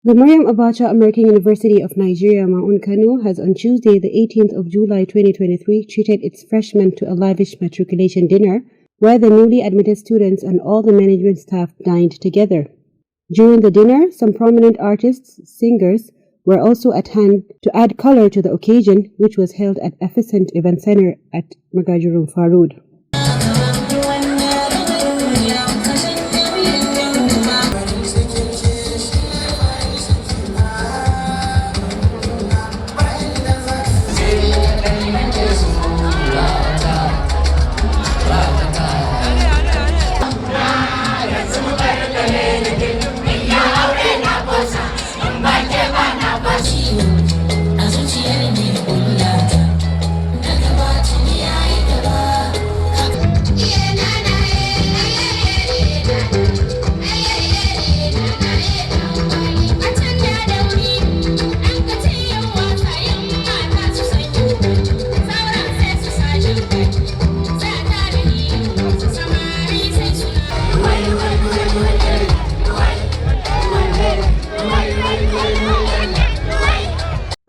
The Maryam Abacha American University of Nigeria, MAAUN Kano, has on Tuesday, the 18th of July 2023, treated its freshmen to a lavish matriculation dinner where the newly admitted students and all the management staff dined together. During the dinner, some prominent artists, singers, were also at hand to add color to the occasion, which was held at Efficient Event Center at Magajurum Farud.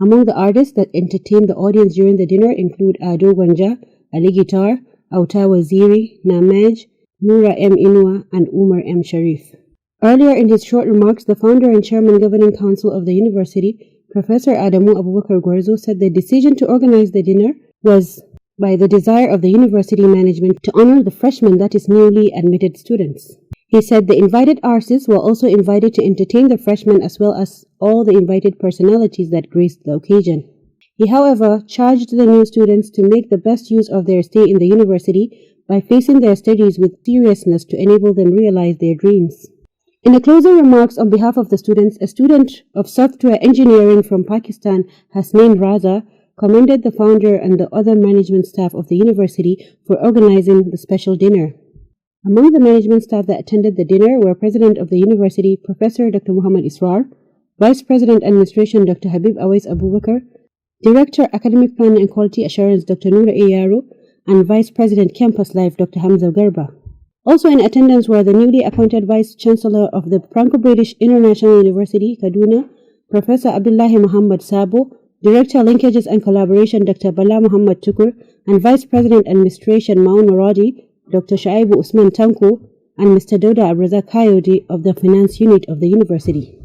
Among the artists that entertained the audience during the dinner include Ado Gwanja, Ali Guitar, Auta Waziri, Namaj, Noura M. Inua, and Umar M. Sharif. Earlier in his short remarks, the founder and chairman governing council of the university, Professor Adamu Abubakar Gwarzo, said the decision to organize the dinner was by the desire of the university management to honor the freshmen, that is, newly admitted students. He said the invited artists were also invited to entertain the freshmen as well as all the invited personalities that graced the occasion. He, however, charged the new students to make the best use of their stay in the university by facing their studies with seriousness to enable them realize their dreams. In the closing remarks on behalf of the students, a student of software engineering from Pakistan, Hasnain Raza, commended the founder and the other management staff of the university for organizing the special dinner. Among the management staff that attended the dinner were President of the University, Professor Dr. Muhammad Israr, Vice President Administration Dr. Habib Awais Abubakar, Director Academic Planning and Quality Assurance Dr. Noura Iyaru, and Vice President Campus Life Dr. Hamza Garba. Also in attendance were the newly appointed Vice Chancellor of the Franco-British International University, Kaduna, Professor Abdullahi Muhammad Sabo, Director Linkages and Collaboration Dr. Bala Muhammad Tukur, and Vice President Administration MAAUN Maradi, Dr. Shaibu Usman Tanko, and Mr. Doda Abrazak Kayode of the Finance Unit of the University.